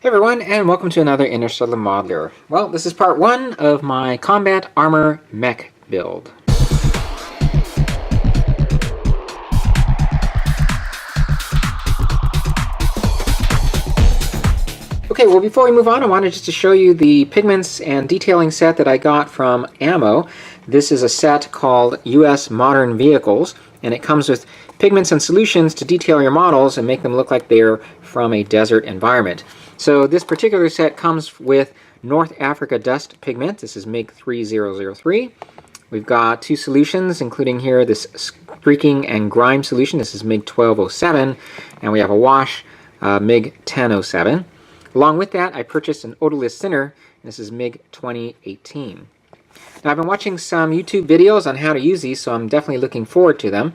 Hey everyone, and welcome to another Interstellar Modeler. Well, this is part one of my Combat Armor Mech build. Okay, well before we move on, I wanted just to show you the pigments and detailing set that I got from Ammo. This is a set called US Modern Vehicles, and it comes with pigments and solutions to detail your models and make them look like they're from a desert environment. So this particular set comes with North Africa Dust pigment. This is MiG 3003. We've got two solutions, including here this streaking and grime solution. This is MiG 1207, and we have a wash MiG 1007. Along with that, I purchased an odorless thinner. This is MiG 2018. Now, I've been watching some YouTube videos on how to use these, so I'm definitely looking forward to them.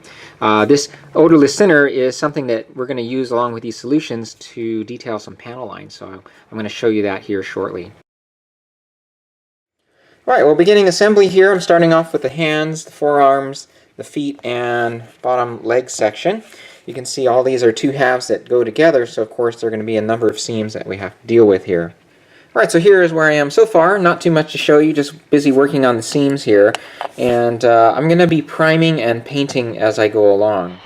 This odorless thinner is something that we're going to use along with these solutions to detail some panel lines, so I'm going to show you that here shortly. Alright, well, beginning assembly here, I'm starting off with the hands, the forearms, the feet, and bottom leg section. You can see all these are two halves that go together, so of course there are going to be a number of seams that we have to deal with here. Alright, so here is where I am so far. Not too much to show you, just busy working on the seams here. And I'm going to be priming and painting as I go along.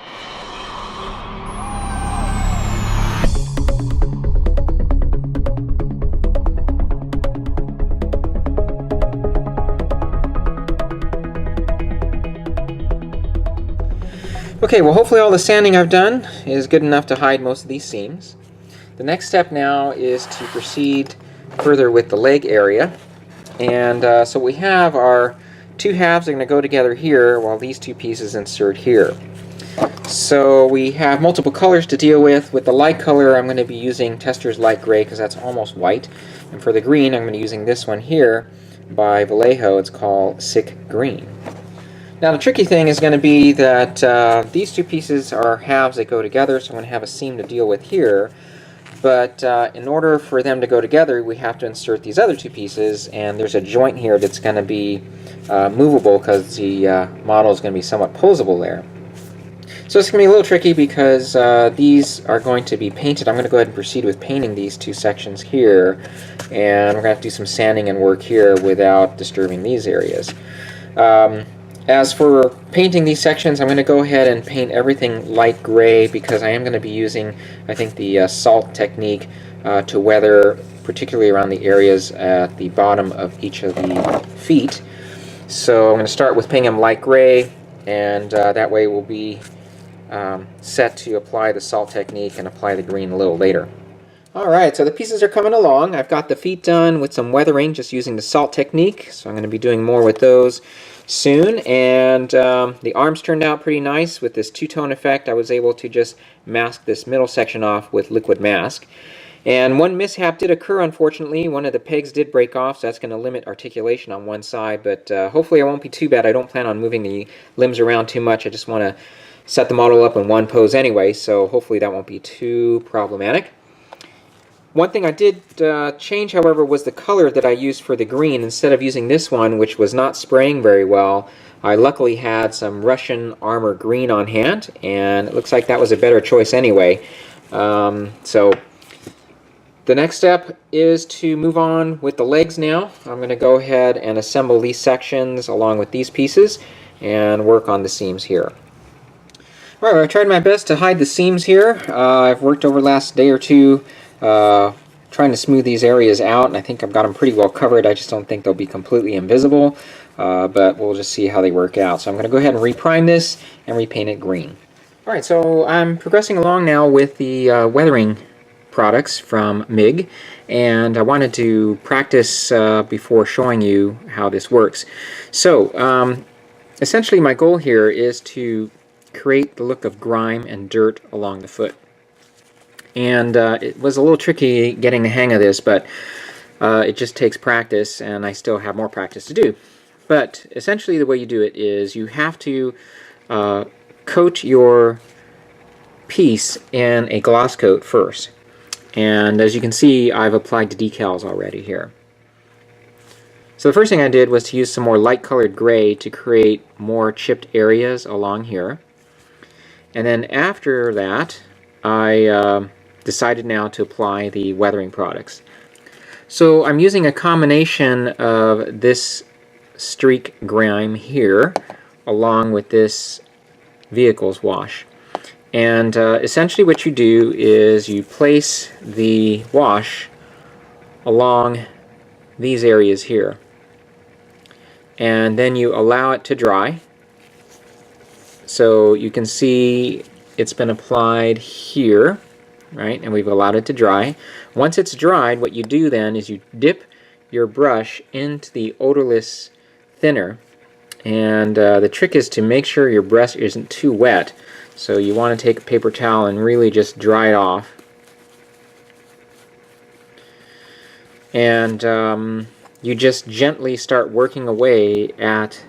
Okay, well hopefully all the sanding I've done is good enough to hide most of these seams. The next step now is to proceed further with the leg area, and so we have our two halves are going to go together here while these two pieces insert here. So we have multiple colors to deal with. With the light color, I'm going to be using Testor's Light Gray because that's almost white, and for the green I'm going to be using this one here by Vallejo. It's called Sick Green. Now the tricky thing is going to be that these two pieces are halves that go together, so I'm going to have a seam to deal with here. But in order for them to go together, we have to insert these other two pieces, and there's a joint here that's going to be movable because the model is going to be somewhat posable there. So it's going to be a little tricky because these are going to be painted. I'm going to go ahead and proceed with painting these two sections here, and we're going to have to do some sanding and work here without disturbing these areas. As for painting these sections, I'm going to go ahead and paint everything light gray because I am going to be using, I think, the salt technique to weather, particularly around the areas at the bottom of each of the feet. So I'm going to start with painting them light gray, and that way we'll be set to apply the salt technique and apply the green a little later. Alright, so the pieces are coming along. I've got the feet done with some weathering just using the salt technique, so I'm going to be doing more with those soon. And the arms turned out pretty nice with this two-tone effect. I was able to just mask this middle section off with liquid mask. And one mishap did occur, unfortunately. One of the pegs did break off, so that's going to limit articulation on one side, but hopefully it won't be too bad. I don't plan on moving the limbs around too much. I just want to set the model up in one pose anyway, so hopefully that won't be too problematic. One thing I did change, however, was the color that I used for the green. Instead of using this one, which was not spraying very well, I luckily had some Russian Armor green on hand, and it looks like that was a better choice anyway. So the next step is to move on with the legs now. I'm going to go ahead and assemble these sections along with these pieces and work on the seams here. Alright, I tried my best to hide the seams here. I've worked over the last day or two trying to smooth these areas out, and I think I've got them pretty well covered. I just don't think they'll be completely invisible, but we'll just see how they work out. So I'm going to go ahead and reprime this and repaint it green. Alright, so I'm progressing along now with the weathering products from MiG, and I wanted to practice before showing you how this works. So essentially my goal here is to create the look of grime and dirt along the foot. And it was a little tricky getting the hang of this, but it just takes practice, and I still have more practice to do. But essentially the way you do it is you have to coat your piece in a gloss coat first. And as you can see, I've applied the decals already here. So the first thing I did was to use some more light colored gray to create more chipped areas along here. And then after that, I decided now to apply the weathering products. So I'm using a combination of this streak grime here along with this vehicles wash. And essentially what you do is you place the wash along these areas here, and then you allow it to dry. So you can see it's been applied here, right, and we've allowed it to dry. Once it's dried, what you do then is you dip your brush into the odorless thinner, and the trick is to make sure your brush isn't too wet. So you want to take a paper towel and really just dry it off. And you just gently start working away at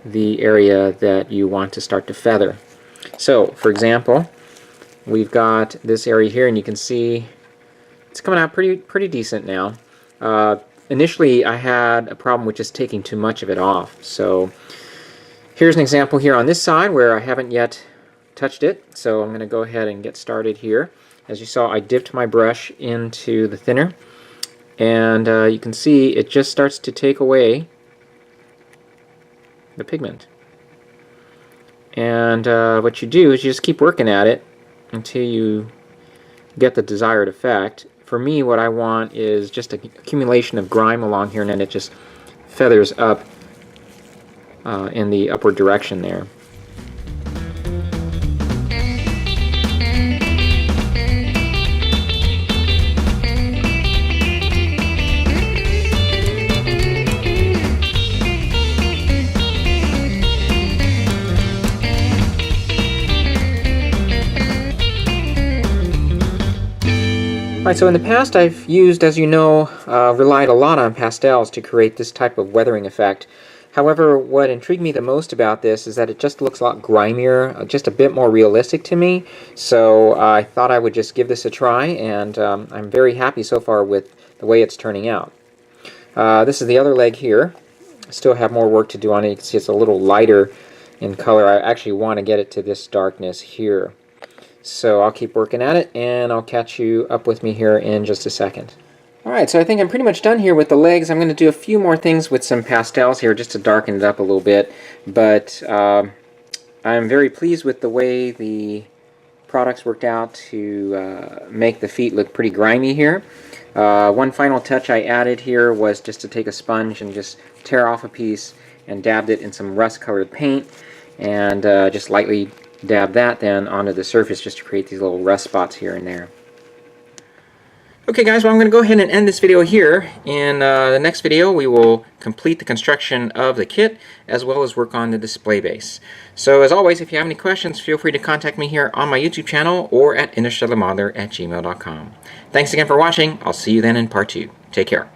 the area that you want to start to feather. So, for example, we've got this area here, and you can see it's coming out pretty decent now. Initially, I had a problem with just taking too much of it off. So, here's an example here on this side where I haven't yet touched it. So, I'm going to go ahead and get started here. As you saw, I dipped my brush into the thinner, and you can see it just starts to take away the pigment. And what you do is you just keep working at it until you get the desired effect. For me, what I want is just an accumulation of grime along here, and then it just feathers up in the upward direction there. Alright, so in the past I've used, as you know, relied a lot on pastels to create this type of weathering effect. However, what intrigued me the most about this is that it just looks a lot grimier, just a bit more realistic to me. So I thought I would just give this a try, and I'm very happy so far with the way it's turning out. This is the other leg here. I still have more work to do on it. You can see it's a little lighter in color. I actually want to get it to this darkness here. So I'll keep working at it, and I'll catch you up with me here in just a second. Alright, so I think I'm pretty much done here with the legs. I'm going to do a few more things with some pastels here just to darken it up a little bit. But I'm very pleased with the way the products worked out to make the feet look pretty grimy here. One final touch I added here was just to take a sponge and just tear off a piece and dabbed it in some rust-colored paint, and just lightly dab that then onto the surface just to create these little rust spots here and there. Okay guys, well I'm going to go ahead and end this video here. In the next video we will complete the construction of the kit as well as work on the display base. So as always, if you have any questions, feel free to contact me here on my YouTube channel or at interstellarmodeler@gmail.com. Thanks again for watching. I'll see you then in part 2. Take care.